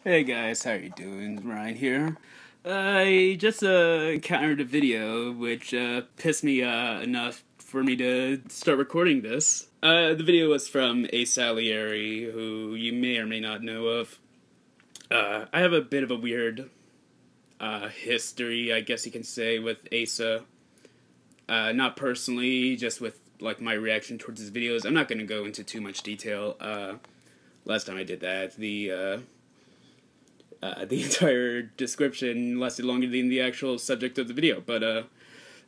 Hey guys, how you doing? Ryan here. I just encountered a video which pissed me enough for me to start recording this. The video was from Asalieri, who you may or may not know of. I have a bit of a weird history, I guess you can say, with Asa. Not personally, just with like my reaction towards his videos. I'm not going to go into too much detail. Last time I did that, the entire description lasted longer than the actual subject of the video, but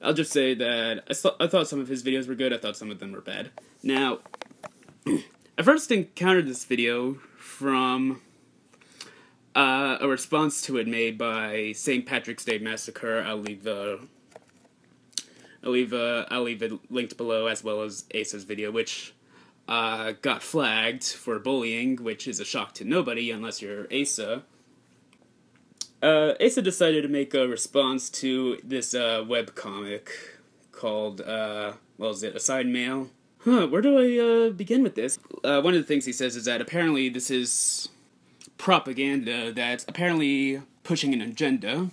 I'll just say that I thought some of his videos were good, I thought some of them were bad. Now, I first encountered this video from a response to it made by StPatricksDayMassacre. I'll leave it linked below, as well as Asa's video, which got flagged for bullying, which is a shock to nobody unless you're Asa. Asa decided to make a response to this webcomic called, what was it, Aside Mail? Where do I begin with this? One of the things he says is that apparently this is propaganda that's apparently pushing an agenda.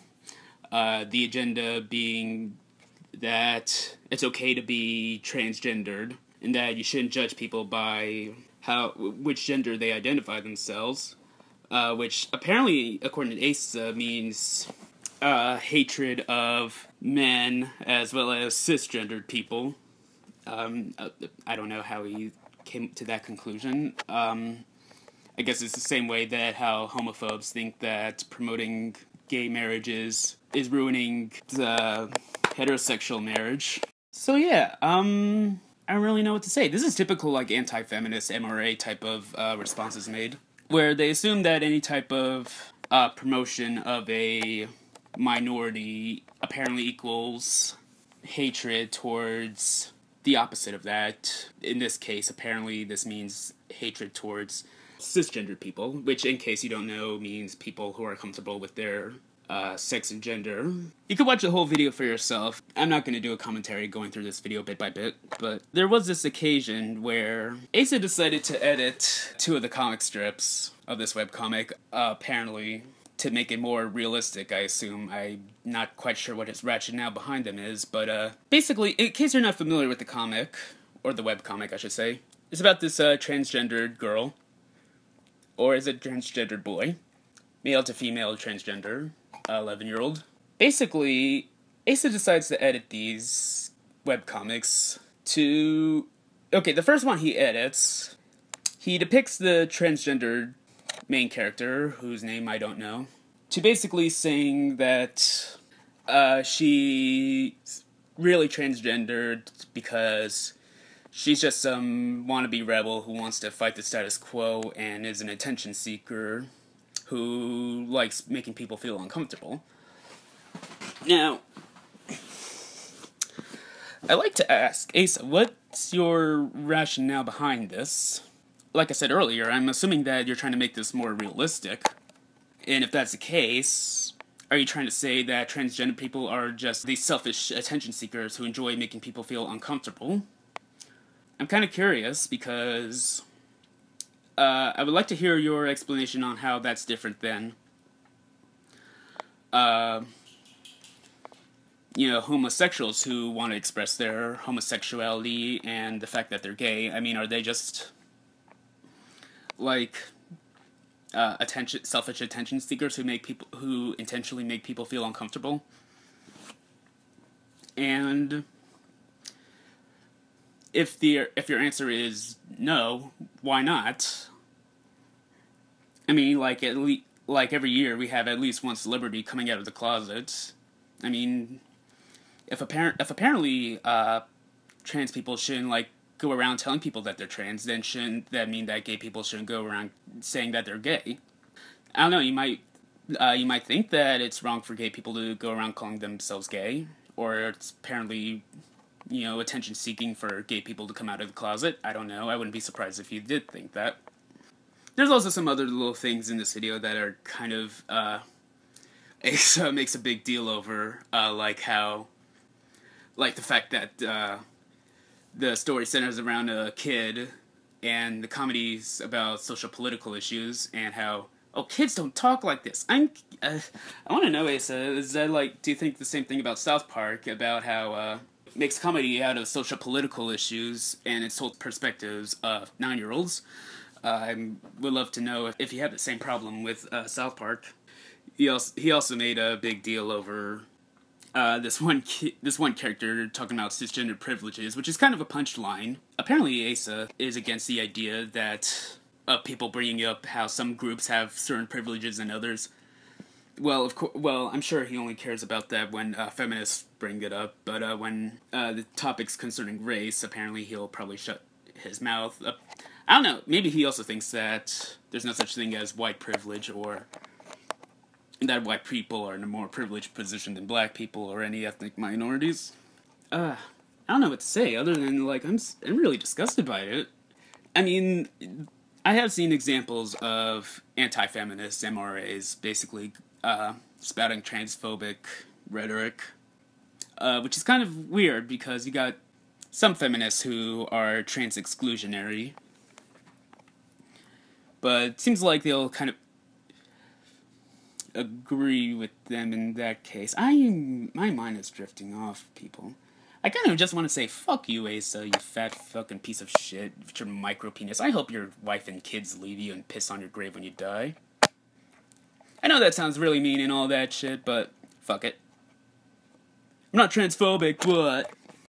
The agenda being that it's okay to be transgendered, and that you shouldn't judge people by which gender they identify themselves. Which apparently, according to Asa, means hatred of men as well as cisgendered people. I don't know how he came to that conclusion. I guess it's the same way that how homophobes think that promoting gay marriages is ruining the heterosexual marriage. So yeah, I don't really know what to say. This is typical like anti-feminist MRA type of responses made, where they assume that any type of promotion of a minority apparently equals hatred towards the opposite of that. In this case, apparently this means hatred towards cisgendered people, which, in case you don't know, means people who are comfortable with their sex and gender. You can watch the whole video for yourself. I'm not going to do a commentary going through this video bit by bit, but there was this occasion where Asa decided to edit 2 of the comic strips of this webcomic, apparently to make it more realistic, I assume. I'm not quite sure what his rationale behind them is, but basically, in case you're not familiar with the comic, or the webcomic, I should say, it's about this transgendered girl, or is it transgendered boy, male to female transgender, 11-year-old. Basically, Asa decides to edit these webcomics to... Okay, the first one he edits, he depicts the transgendered main character, whose name I don't know, to basically saying that she's really transgendered because she's just some wannabe rebel who wants to fight the status quo and is an attention seeker who likes making people feel uncomfortable. Now, I'd like to ask, Asa, what's your rationale behind this? Like I said earlier, I'm assuming that you're trying to make this more realistic. And if that's the case, are you trying to say that transgender people are just these selfish attention seekers who enjoy making people feel uncomfortable? I'm kind of curious because I would like to hear your explanation on how that's different than, you know, homosexuals who want to express their homosexuality and the fact that they're gay. I mean, are they just, like, selfish attention seekers who intentionally make people feel uncomfortable? And if your answer is no, why not? I mean, like every year we have at least one celebrity coming out of the closet. I mean, if apparently trans people shouldn't like go around telling people that they're trans, then shouldn't that mean that gay people shouldn't go around saying that they're gay? I don't know. You might think that it's wrong for gay people to go around calling themselves gay, or it's apparently, you know, attention-seeking for gay people to come out of the closet. I don't know. I wouldn't be surprised if you did think that. There's also some other little things in this video that are kind of, Asa makes a big deal over, like how, like the fact that, the story centers around a kid, and the comedy's about social political issues, and how oh, kids don't talk like this. I want to know, Asa, is that, like, do you think the same thing about South Park, about how, makes comedy out of social political issues and its whole perspectives of 9-year-olds? I would love to know if you have the same problem with South Park. He also made a big deal over this one character talking about cisgender privileges, which is kind of a punchline. Apparently, Asa is against the idea that people bringing up how some groups have certain privileges than others. Well, I'm sure he only cares about that when feminists bring it up, but when the topic's concerning race, apparently he'll probably shut his mouth up. I don't know, maybe he also thinks that there's no such thing as white privilege, or that white people are in a more privileged position than black people or any ethnic minorities. I don't know what to say, other than, like, I'm really disgusted by it. I mean, I have seen examples of anti-feminist MRAs basically spouting transphobic rhetoric, which is kind of weird because you got some feminists who are trans-exclusionary, but it seems like they'll kind of agree with them in that case. My mind is drifting off, people. I kind of just want to say, fuck you, Asa, you fat fucking piece of shit with your micro penis. I hope your wife and kids leave you and piss on your grave when you die. I know that sounds really mean and all that shit, but fuck it. I'm not transphobic, but